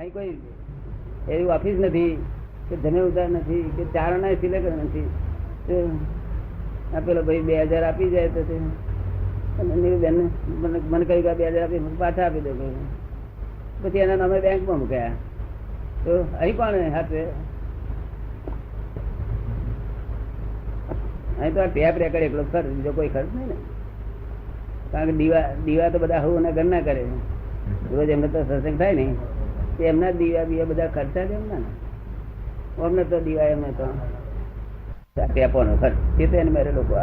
અહીં કોઈ એવી ઓફિસ નથી કે જમે ઉધાર નથી કે ચારણા સિલેક્ટ નથી. પેલો ભાઈ 2000 આપી જાય તો બેન મને કહ્યું કે 2000 આપી પાછા આપી દે. પછી એના નામે બેંકમાં મૂક્યા. તો અહીં કોણ હાથે? અહીં તો આ ટેપ રેકર્ડ એકલો ખર્ચ, બીજો કોઈ ખર્ચ નહીં ને. કારણ કે દીવા તો બધા હું અને ઘરના કરે. રોજ એમને તો સત્સંગ થાય ને એમના દીવા બીવા બધા ખર્ચા જ એમના ને. અમને તો દીવા એમને તો ટેપોનો ખર્ચ એ તો એને મેરે લોકો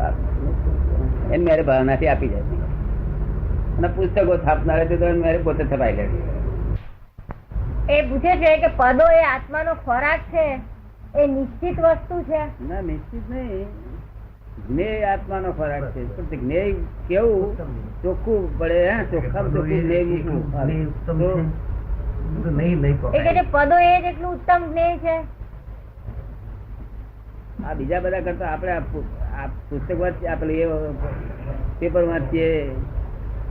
એને મેરે ભાવનાથી આપી જાય. અને પુસ્તકો છાપનારે તો મેરે પોતે છપાઈ લે. એ પૂછે છે કે પદો એ આત્માનો ખોરાક છે, એ નિશ્ચિત વસ્તુ છે? ના, નિશ્ચિત નહીં. જ્ઞેય આત્માનો ખોરાક છે. પણ જ્ઞેય કેવું ચોખ્ખું પડે, ચોખ્ખામાં ચોખ્ખું જ્ઞેય મૂકવું. પદો એ જ એટલું ઉત્તમ જ્ઞેય છે. આ બીજા બધા કરતા આપણે આ પુસ્તક વાંચીએ, આપણે એ પેપર વાંચીએ,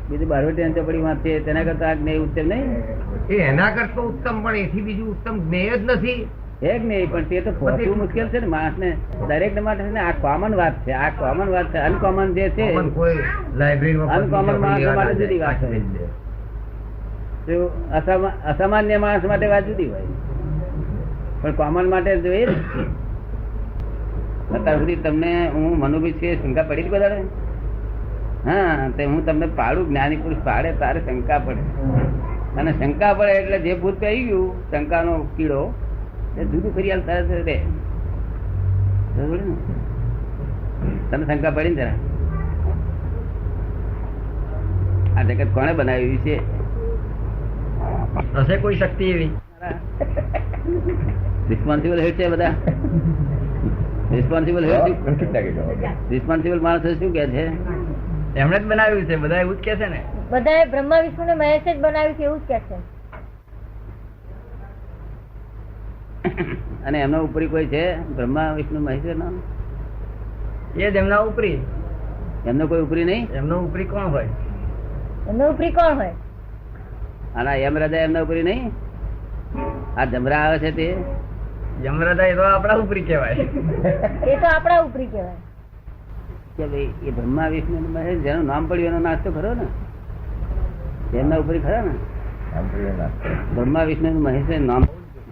બીજું બારવટી ચોપડી વાંચીએ, તેના કરતા આ જ્ઞેય ઉત્તમ નહીં. એના કરતા ઉત્તમ, પણ એથી બીજું ઉત્તમ જ્ઞેય જ નથી. એક નહીં, પણ તે તો પહોંચવું મુશ્કેલ છે ને માણસ ને, દરેક ને માટે. આ કોમન વાત છે, આ કોમન વાત છે. અનકોમન જે છે, અનકોમન માણસ માટે જુદી વાત છે. અસામાન્ય માણસ માટે વાત જુદી હોય, પણ કોમન માટે જોઈએ. અત્યાર સુધી તમને હું મનોભી છે શંકા પડી બધા. હા, તે હું તમને પાડું, જ્ઞાની પુરુષ પાડે તારે શંકા પડે. અને શંકા પડે એટલે જે ભૂત કહી ગયું, શંકાનો કીડો એ જુદું ફરી હાલતા રે. તને શંકા પડી ને જરા, આ જગત કોને બનાવ્યું છે? હશે કોઈ શક્તિ એવી? રિસ્પોન્સિબલ હેડ છે બધા. રિસ્પોન્સિબલ માણસો શું કે છે? એમણે જ બનાવ્યું છે, બધા એવું જ કે છે ને. બધા બ્રહ્મા વિષ્ણુ ને મહેશ જ બનાવ્યું છે એવું જ કે છે. અને એમના ઉપરી કોઈ છે? બ્રહ્મા વિષ્ણુ મહેશ નામ એ જ એમના ઉપરી. એમનો કોઈ ઉપરી નહીં? એમનો ઉપરી કોણ હોય? એમનો ઉપરી કોણ હોય? આના યમરાજા એમના ઉપરી નહીં? આ જમરા આવે છે તે યમરાજા એ તો આપણા ઉપરી કહેવાય. એ તો આપણા ઉપરી કહેવાય કે ભાઈ એ બ્રહ્મા વિષ્ણુ મહેશ જેનું નામ પડ્યું એનો નાસ્તો ખરો ને, એમના ઉપરી ખરા ને. બ્રહ્મા વિષ્ણુ મહેશ નામ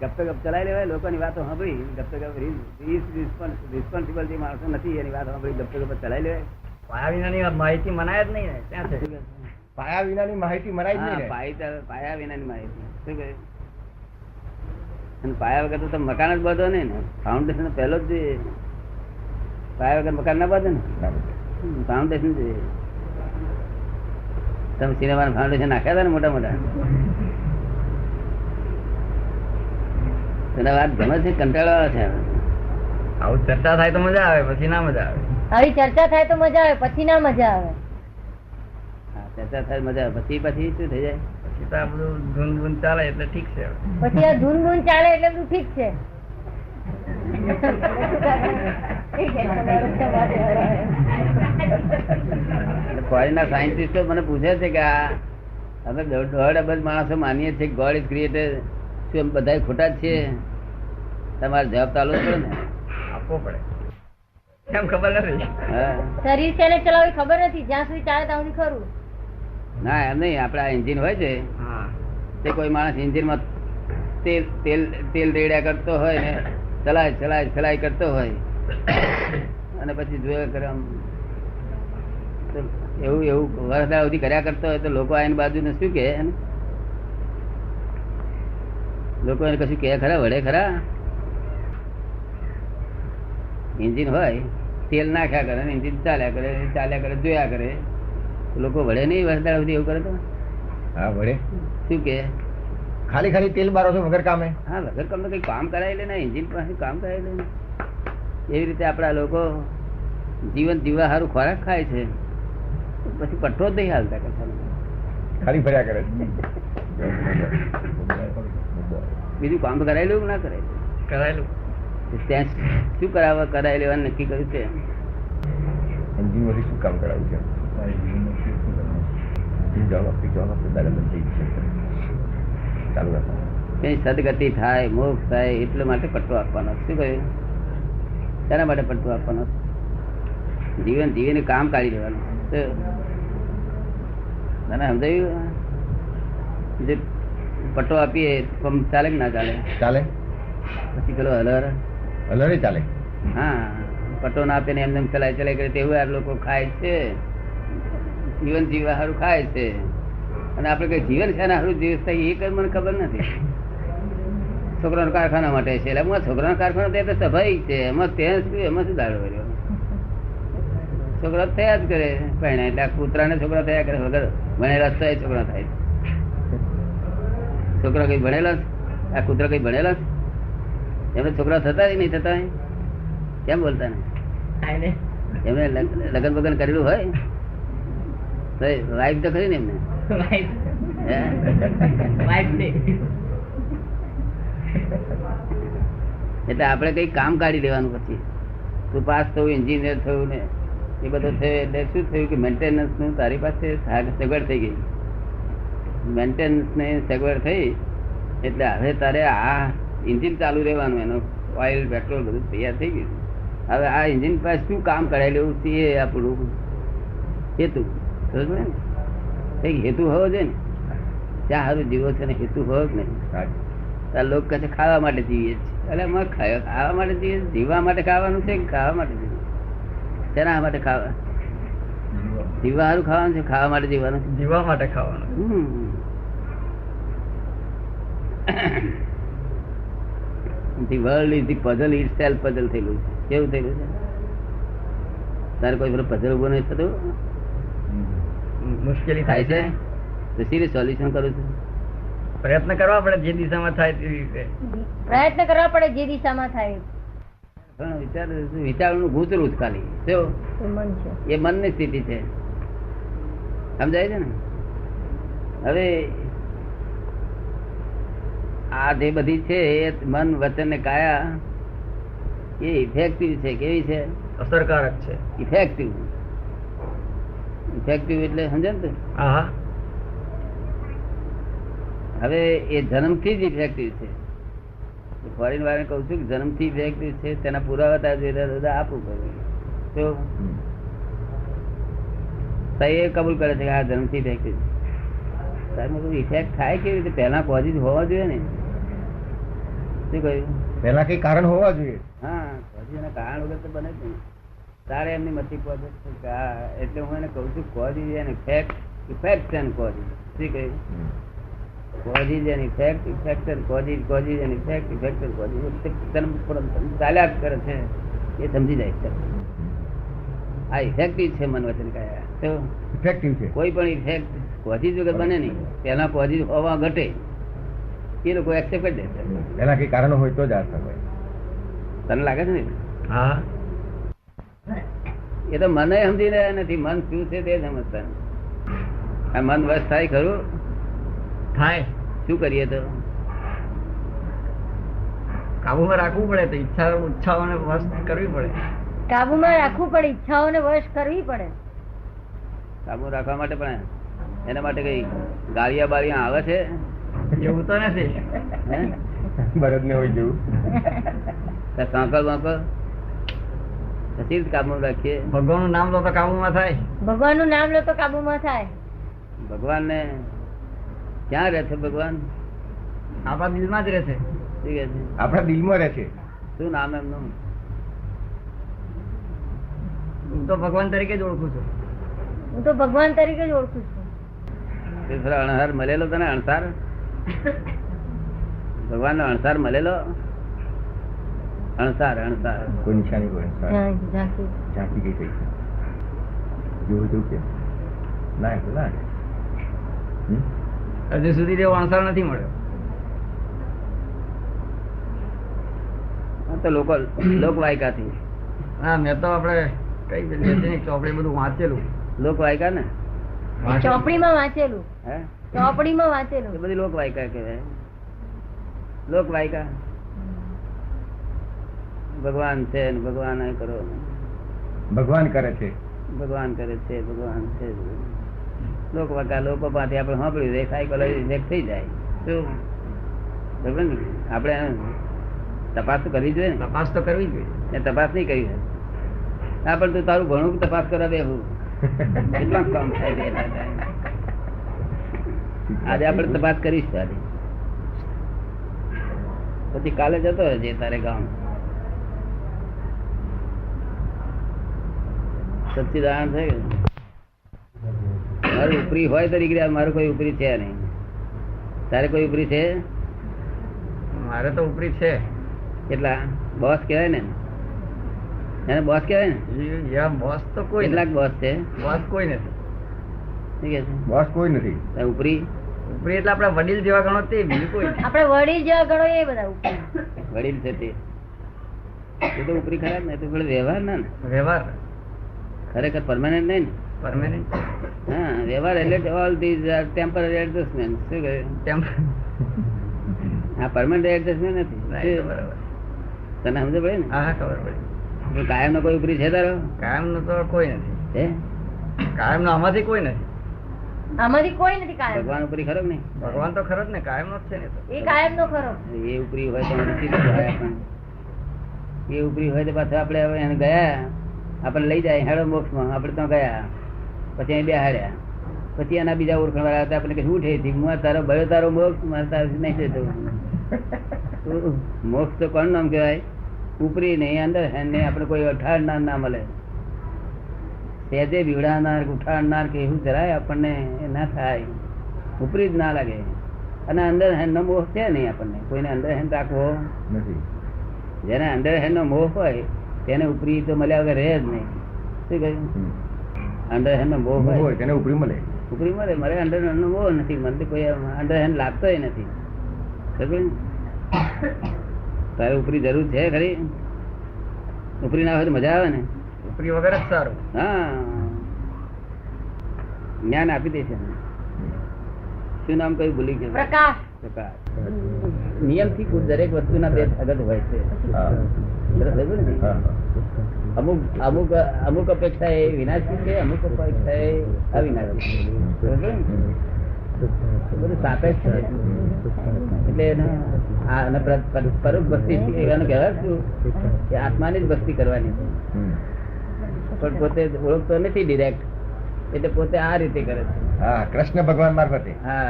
ગપ ગપ ચલાવી લેવાય. લોકોની વાતો સાંભળી ગપ ગપ રિસ્પોન્સિબલ જે માણસો નથી એની વાત સાંભળી ગપ ગપ ચલાવી લેવાય. પાયા વિનાની માહિતી મનાય જ નહીં ને. ત્યાં છે પાયા વિનાની માહિતી મરાય જ નહીં. પાયા વિનાની માહિતી શું કહે? અને પાયા વગર તો મકાન જ બધો નહીં ને. ફાઉન્ડેશન પહેલો જ જોઈએ. પાયા વગર મકાન ના બધે ને. ફાઉન્ડેશન જોઈએ. તમે સિનેમા ફાઉન્ડેશન નાખ્યા હતા ને મોટા મોટા. તને વાત ગમે છે? કંટાળો આવે છે? આવું ચર્ચા થાય તો મજા આવે, પછી ના મજા આવે. આવી ચર્ચા થાય તો મજા આવે, પછી ના મજા આવે. ચર્ચા થાય મજા આવે, પછી પછી શું થઈ જાય? પછી તો આ બધું ધૂન ધૂન ચાલે એટલે ઠીક છે. પછી આ ધૂન ધૂન ચાલે એટલે બધું ઠીક છે. ફોરેનના સાયન્ટિસ્ટો મને પૂછે છે કે આ અમે 1.5 અબજ માણસો માનીએ છીએ ગોડ ઇઝ ક્રિએટેડ, શું બધા ખોટા જ છે? તમારે જવાબ ચાલુ પડે ને, આપવો પડે. કેમ ખબર નથી? શરીર તેને ચલાવવી ખબર નથી, જ્યાં સુધી ચાલે ત્યાં સુધી ખરું. ના એમ નહીં. આપડા એન્જિન હોય છે તે કોઈ માણસ એન્જિનમાં તેલ રેડ્યા કરતો હોય ને ચલાય કરતો હોય અને પછી જોયા કરે એવું વર્ષ સુધી કર્યા કરતો હોય તો લોકો આની બાજુ ને શું કે? લોકો એને કશું કે ખરા? વડે ખરા? એન્જિન હોય તેલ નાખ્યા કરે, એન્જિન ચાલ્યા કરે જોયા કરે. લોકો વડે નહીં વર્ષ સુધી એવું કરે તો? હા વડે. શું કે? ખાલી ખાલી તેલ બારો છો વગર કામે. હા, વગર કામ કઈ કામ કરાવી લે ને, એન્જિન પાસે કામ કરાવી લે ને. એવી રીતે આપડા લોકો જીવન જીવવા સારું ખોરાક ખાય છે, પછી પટ્ટો જ નહીં હાલતા કરતા, ખાલી ફર્યા કરે. બીજું કામ કરાયેલું ના કરાયેલું? કરાયેલું. ત્યાં શું કરાવી લેવાનું નક્કી કર્યું છે? એન્જિન માંથી શું કામ કરાવ્યું છે? ચાલુ રાખો. કઈ સદગતિ થાય, મોક્ષ થાય એટલા માટે પટ્ટો આપવાનો. શું કહ્યું? તેના માટે પટ્ટો આપવાનો. જીવન જીવીને કામ કાઢી દેવાનું. તને સમજાયું? જે પટ્ટો આપીએ ચાલે કે ના ચાલે? ચાલે. પછી પેલો હલર હલરે ચાલે. હા, પટ્ટો ના આપે ને એમને ચલાય ચલાય કરે તેવું આ લોકો ખાય છે. જીવન જીવવા સારું ખાય છે, અને આપડે કઈ જીવન છે ને સારું જીવ થાય એ કઈ મને ખબર નથી. છોકરાના કારખાના માટે છે એટલે છોકરાના કારખાના તે સ્વાભાવિક છે. એમાં ત્યાં શું, એમાં શું દાડો કર્યો? છોકરા થયા જ કરે પહેણા એટલે કૂતરાને છોકરા થયા કરે વગર ભણેલા જ થાય છોકરા થાય. છોકરા કઈ ભણેલા? આ કૂતરા કઈ ભણેલા? એમને છોકરા થતા જ નહીં થતા? કેમ બોલતા ને? એમને લગ્ન બગન કરેલું હોય વાઈફ તો ખરી ને એમને? એટલે આપડે કઈ કામ કાઢી દેવાનું. પછી તું પાસ થયું, એન્જિનિયર થયું ને એ બધું થયું એટલે શું થયું કે મેન્ટેનન્સ નું તારી પાસે સગવડ થઈ ગઈ. મેન્ટેનન્સ ને સગવડ થઈ એટલે હવે તારે આ એન્જિન ચાલુ રહેવાનું. એનો ઓઇલ પેટ્રોલ બધું તૈયાર થઈ ગયું. હવે આ એન્જિન પાસે શું કામ કરાયેલું છે એ આપણું હેતુ. હેતુ હોવો જોઈએ ને. ત્યાં સારું જીવો છે ને હેતુ હોવો જ નહીં. લોકો કહે છે ખાવા માટે જીવીએ છીએ. એટલે અમે ખાવા માટે જીવીએ? જીવવા માટે ખાવાનું છે કે ખાવા માટે જીવીએ? શેના માટે ખાવા? જીવવા સારું ખાવાનું છે, ખાવા માટે જીવવાનું છે? જીવવા માટે ખાવાનું. The world is the puzzle itself. puzzle થયેલું છે. કેવું થયેલું છે? તારે કોઈ પેલો puzzle ઉભો નહીં થતું? મુશ્કેલી થાય છે તો સીધું સોલ્યુશન કરું છું. પ્રયત્ન કરવા પડે જે દિશામાં થાય તે રીતે. પ્રયત્ન કરવા પડે જે દિશામાં થાય. વિચારનું ગૂંચરું જ ખાલી. એ મનની સ્થિતિ છે. સમજાય છે ને? હવે આ જે બધી છે એ મન, વચન ને કાયા એ ઇફેક્ટિવ છે. કેવી છે? અસરકારક છે. ઇફેક્ટિવ. ઇફેક્ટિવ એટલે સમજે ને? હવે એ જન્મથી જ ઇફેક્ટિવ છે. ફોરેન વાળાને કહું છું કે જન્મથી ઇફેક્ટિવ છે. તેના પુરાવા આપવું પડે. તો એ કબૂલ કરે છે કે આ જન્મથી ઇફેક્ટિવ છે. ઇફેક્ટ થાય કેવી રીતે? પહેલા કોઝિસ હોવા જોઈએ ને. શું કહ્યું? પેલા કઈ કારણ હોવા જોઈએ. હા, કોઝિસ ના કારણ વગર તો બને જ નહીં. તારે એમની મતી પહોંચે છે. એટલે હું એને કહું છું causes and effect, effect and causes. શું કહ્યું? Causes and effect, effect and causes, causes and effect, effect and causes ચાલ્યા જ કરે છે. એ સમજી જાય છે. આ ઇફેક્ટિવ છે મન, વચન, કાયા. તો ઇફેક્ટિવ છે. કોઈ પણ ઇફેક્ટ કોઝિસ વગર બને નહીં. પેલા કોઝિસ હોવા ઘટે એ લોકો એક્સેપ્ટ કરી દે. એના કઈ કારણ હોય તો જ આ થાય. તને લાગે છે ને? હા, એ તો મને સમજી રહ્યા નથી. મન શું છે તે સમજતા નથી. આ મન વશ થાય ખરું? થાય. શું કરીએ તો? કાબુમાં રાખવું પડે. તો ઈચ્છાઓને વશ કરવી પડે. કાબુમાં રાખવું પડે, ઈચ્છાઓને વશ કરવી પડે. કાબુ રાખવા માટે પણ એના માટે કઈ ગાળિયા બાળિયા આવે છે? એવું તો નથી. બરદ ને હોય જેવું સાંકળ વાંકળ પછી જ કાબુ રાખીએ. ભગવાનનું નામ લો તો કાબુમાં થાય. ભગવાનનું નામ લો તો કાબુમાં થાય. ભગવાન ને ક્યાં રહે છે? ભગવાન આપણા દિલમાં જ રહે છે. શું કહે છે? આપણા દિલમાં રહે છે. શું નામ એમનું? હું તો ભગવાન તરીકે જ ઓળખું છું. હું તો ભગવાન તરીકે જ ઓળખું છું. અણસાર મળેલો તને? અણસાર ભગવાન નો અણસાર મળેલો? અણસાર, અણસાર કોઈ નિશાની, કોઈ ઝાંકી ગઈ થઈ જેવું જેવું કે ના ના હજુ સુધી તેવો અણસાર નથી મળ્યો. તો લોકવાયકાથી. હા, મેં તો આપડે કઈ ચોપડી બધું વાંચેલું. લોકવાયકા ને ચોપડીમાં વાંચેલું. હે? ચોપડીમાં વાંચેલું. એ બધી લોકવાયકા કહેવાય. લોકવાયકા ભગવાન છે ને ભગવાન કરો. ભગવાન કરે છે, ભગવાન કરે છે, ભગવાન છે. લોકવાયકા લોકો પાસે આપણે સાંભળ્યું સાયકોલોજી ઇફેક્ટ થઈ જાય. શું બરાબર ને? આપણે તપાસ તો કરવી જોઈએ ને. તપાસ તો કરવી જોઈએ. એ તપાસ નહીં કરી હોય. હા, પણ તું તારું ભણું તપાસ કરવા દેવું કેટલા કામ થાય છે. આજે આપણે તપાસ કરીશું. આજે પછી કાલે જતો રહેજે તારે ગામ. સચ્ચિદાનંદ છે કે મારું ઉપરી હોય તો નીકળ્યા. મારું કોઈ ઉપરી છે નહીં. તારે કોઈ ઉપરી છે? મારે તો ઉપરી છે. કેટલા બોસ કહેવાય ને? એને બોસ કહેવાય ને? બોસ તો કોઈ કેટલાક બોસ છે? બોસ કોઈ નથી. શું કે છે? બોસ કોઈ નથી. ઉપરી ઉપરી એટલે આપડા વડીલ જેવા ગણો તે, બીજું કોઈ નહીં. આપણે વડીલ જેવા ગણો એ બધા ઉપર. વડીલ છે તે તો ઉપરી ખરાબ ને. તો પેલો વ્યવહાર ના ને વ્યવહાર ખરેખર પરમાનન્ટ નહીં ને. પરમેનન્ટ હા, વ્યવહાર એટલે all these are temporary adjustment. શું કહ્યું? હા, પરમાનન્ટ એડજસ્ટમેન્ટ નથી. બરાબર. તને સમજ પડે ને? હા, ખબર પડી. કાયમ નો કોઈ ઉપરી છે તારો? કાયમ નો તો કોઈ નથી. હે? કાયમ નો આમાંથી કોઈ નથી. આમાંથી કોઈ નથી કાયમ. ભગવાન ઉપરી ખરો ને? ભગવાન તો ખરો જ ને, કાયમ નો જ છે ને. તો એ કાયમ નો ખરો. એ ઉપરી હોય તો નથી હોય આપણને. એ ઉપરી હોય તો પાછા આપણે હવે એને ગયા આપણને લઈ જાય હેડો મોક્ષમાં. આપણે તો ગયા પછી અહીં બેહાડ્યા. પછી એના બીજા ઓળખણ વાળા હતા. આપણે શું ઉઠે હું તારો ભયો તારો મોક્ષ મારે તારો નહીં જતો. મોક્ષ તો કોણ નામ કહેવાય? ઉપરી નહીં, અંદર ને આપણે કોઈ અઠાડનાર ના મળે. સહેજે બીવડાનાર ઉઠાડનાર કે એવું જરાય આપણને ના થાય. ઉપરી જ ના લાગે. અને અંદર હેન્ડ નો મોહ છે નહીં આપણને. કોઈને અંદર હેન્ડ રાખવો નથી. જેને અંદર હેન્ડ નો મોહ હોય તેને ઉપરી તો મળ્યા વગર રહે જ નહીં. શું કહ્યું? અંડર હેન્ડ નો મોહ હોય તેને ઉપરી મળે. ઉપરી મળે. મારે અંડર હેન્ડ નો મોહ નથી. મને કોઈ અંડર હેન્ડ લાગતો નથી. તારે ઉપરી જરૂર છે ખરી? ઉપરી ના હોય તો મજા આવે ને. ઉપરી વગર જ સારું. હા, જ્ઞાન આપી દે છે. શું નામ કયું ભૂલી ગયું? પ્રકાશ. પ્રકાશ. નિયમ થી દરેક વસ્તુના બે અગત હોય છે. બરાબર ને? અમુક અમુક અમુક અપેક્ષા એ વિનાશી છે, અમુક અપેક્ષા એ અવિનાશી છે. બરાબર ને? બધું સાપેક્ષ છે. એટલે પરોક્ષ ભક્તિ એનું કહેવાય શું કે આત્માની જ ભક્તિ કરવાની છે. પણ પોતે ઓળખતો નથી ડિરેક્ટ, એટલે પોતે આ રીતે કરે છે. હા, કૃષ્ણ ભગવાન મારફતે. હા,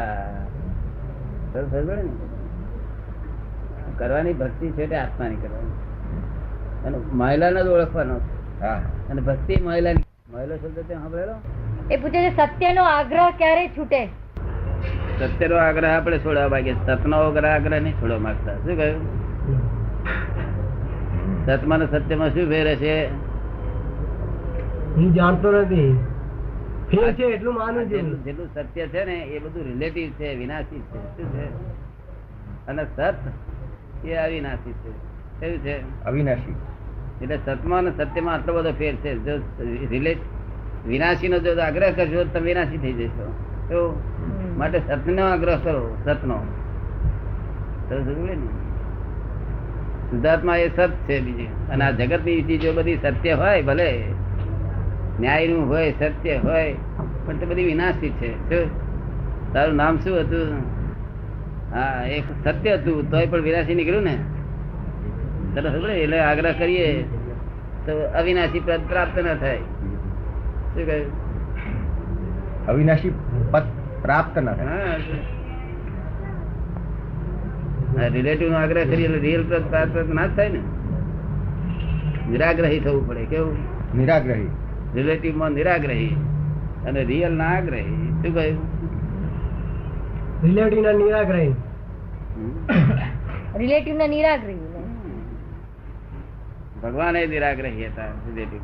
બરાબર ને? કરવાની ભક્તિ છે તે આત્માની કરવાની. અને મહિલાને જ ઓળખવાનો છે. હા. અને ભક્તિ મહિલાની. મહિલા શબ્દ તે સાંભળેલો? એ પૂછે છે સત્યનો આગ્રહ ક્યારે છૂટે? સત્યનો આગ્રહ આપણે છોડવા માંગીએ. સતનો આગ્રહ નહીં છોડવા માંગતા. શું કહ્યું? સતમાં ને સત્યમાં શું ફેર છે? હું જાણતો નથી. ફેર છે એટલું માનું છું. જેટલું સત્ય છે ને એ બધું રિલેટિવ છે, વિનાશી છે. શું છે? અને સત એ અવિનાશી છે. કેવું છે? અવિનાશી. એટલે સતમાં અને સત્યમાં આટલો બધો ફેર છે. જો વિનાશી નો જો આગ્રહ કરશો તો તમે વિનાશી થઈ જશો. તો માટે સતનો આગ્રહ કરો. સતનો શુદ્ધાત્મા એ સત છે બીજી. અને આ જગત ની ચીજો બધી સત્ય હોય, ભલે ન્યાય નું હોય, સત્ય હોય, પણ તે બધી વિનાશી છે. શું તારું નામ શું હતું? હા, એક સત્ય હતું તોય પણ વિનાશી નીકળ્યું ને. એટલે આગ્રહ કરીએ તો અવિનાશી પદ પ્રાપ્ત ન થાય. શું કહ્યું? અવિનાશી પદ પ્રાપ્ત ન થાય. રિલેટિવ નો આગ્રહ કરીએ એટલે રિયલ પદ પ્રાપ્ત ના થાય ને. નિરાગ્રહી થવું પડે. કેવું? નિરાગ્રહી. રિલેટિવ માં નિરાગ્રહી અને રિયલ ના આગ્રહી. શું કહ્યું? રિલેટિવ ના નિરાગ્રહી. રિલેટિવ ના નિરાગ્રહી. ભગવાન એ નિરાગ્રહી હતા. રિલેટિવ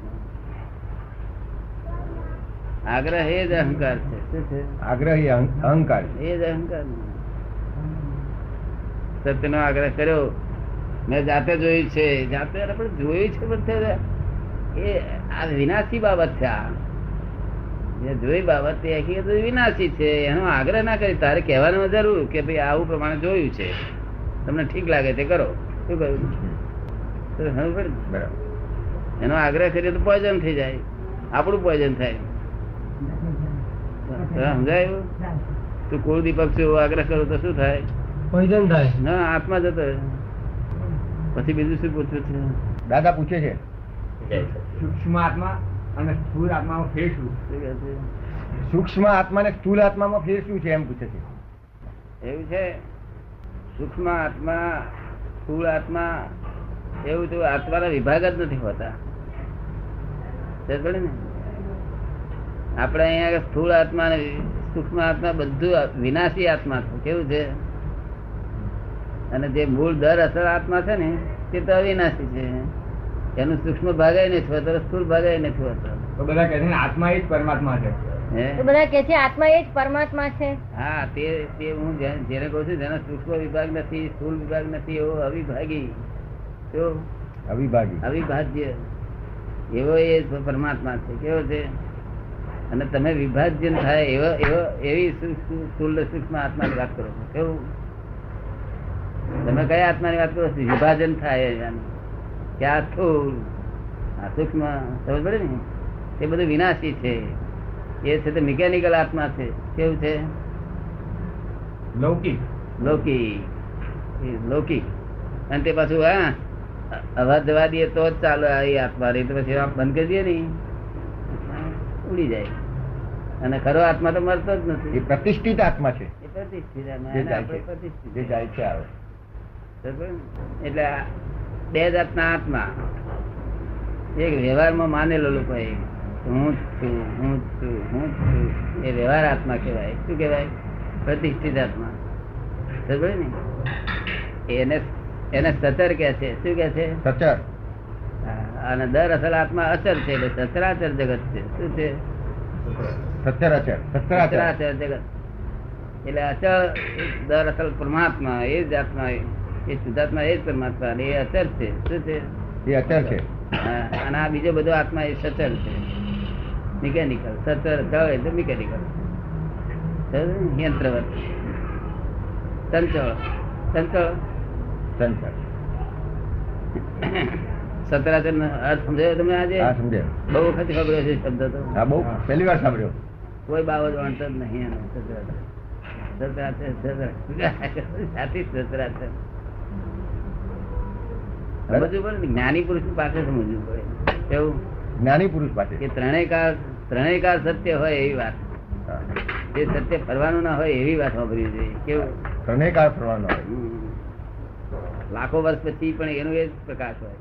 આગ્રહ એ જ અહંકાર છે. શું છે? આગ્રહી અહંકાર. એ જ અહંકાર. સત્યનો આગ્રહ કર્યો. મેં જાતે જોયું છે. જાતે આપણે જોયું છે પણ એ આ વિનાશી બાબત છે. આ જોઈ બાબત એ વિનાશી છે. એનો આગ્રહ ના કરી. તારે કહેવાનું જરૂર કે ભાઈ આવું પ્રમાણે જોયું છે, તમને ઠીક લાગે તે કરો. શું કહ્યું? એનો આગ્રહ કરીએ તો પોઈઝન થઈ જાય. આપણું પોઈઝન થાય. સમજાયું? તું કુળ દીપક છું આગ્રહ કરું તો શું થાય? પોઈઝન થાય. ના આત્મા જતો રહે. પછી બીજું શું પૂછવું છે? દાદા પૂછે છે સૂક્ષ્મ આત્મા અને સ્થૂળ આત્મામાં ફેર શું? શું કહે છે? સૂક્ષ્મ આત્મા ને સ્થૂળ આત્મામાં ફેર શું છે એમ પૂછે છે. એવું છે સૂક્ષ્મ આત્મા સ્થૂળ આત્મા એવું તો આત્માના વિભાગ જ નથી હોતા. સમજ પડી ને? આપણે અહીંયા સ્થૂળ આત્મા ને સૂક્ષ્મ આત્મા બધું વિનાશી આત્મા છે. કેવું છે? અને જે મૂળ દર અસર આત્મા છે ને તે તો અવિનાશી છે. એનું સૂક્ષ્મ ભાગાય નથી હોતો, સ્થૂળ ભાગાય નથી હોતો. તો બધા કહે છે ને આત્મા એ જ પરમાત્મા છે. હે? તો બધા કે છે આત્મા એ જ પરમાત્મા છે. હા, તે હું જેને કહું છું જેનો સૂક્ષ્મ વિભાગ નથી, સ્થૂળ વિભાગ નથી, એવો અવિભાગી, તો અવિભાજ્ય એવો એ પરમાત્મા છે. કેવો છે? અને તમે વિભાજ્ય થાય એવી સ્થૂળ સૂક્ષ્મ આત્માની વાત કરો છો. કેવું? તમે કયા આત્માની વાત કરો છો? વિભાજન થાય એનું. કે આ સ્થૂળ, આ સૂક્ષ્મ, સમજ પડે ને? એ બધું વિનાશી છે. એ છે તે મિકેનિકલ આત્મા છે. કેવું છે? લૌકિક. અને તે પાછું અવાજ જવા દઈએ તો જ ચાલે એ આત્મા. રહી તો પછી બંધ કરી દઈએ ને ઉડી જાય. અને ખરો આત્મા તો મરતો જ નથી. એ પ્રતિષ્ઠિત આત્મા છે. એ પ્રતિષ્ઠિત આત્મા. જે એને જાય આપણે છે. પ્રતિષ્ઠિત. જે જાય છે આવે. એટલે બે જાતના આત્મા. એક વ્યવહારમાં માનેલો લોકો હું જ છું. એ વ્યવહાર આત્મા કહેવાય. શું કહેવાય? પ્રતિષ્ઠિત આત્મા. સમજે ને? એને સચર કે છે. શું કે છે? સચર. અને દર અસલ આત્મા અચર છે. એટલે સચરાચર જગત છે. શું છે? સચરાચર જગત. એટલે અચળ દર અસલ પરમાત્મા એ જ આત્મા, એ શુદ્ધાત્મા એ જ પરમાત્મા, એ અચર છે. શું છે? એ અચર છે. અને આ બીજો બધો આત્મા એ સચર છે, મિકેનિકલ. સચર એટલે મિકેનિકલ, યંત્રવત, ચંચળ. સચરાચર અર્થ સમજાયો તમે? આજે બહુ વખત ખબર છે શબ્દ તો. હા, બહુ પહેલી વાર સાંભળ્યો. કોઈ બાબત વાંચતો જ નહીં એનો. સચરાચર સમજવું પડે ને. જ્ઞાની પુરુષ પાસે સમજવું પડે. કેવું? જ્ઞાની પુરુષ પાસે કે ત્રણેય કાળ સત્ય હોય એવી વાત. જે સત્ય ફરવાનું ના હોય એવી વાત સાંભળવી જોઈએ. કેવું? ત્રણેય કાળ ફરવાનો હોય. લાખો વર્ષ પછી પણ એનો એ જ પ્રકાશ હોય.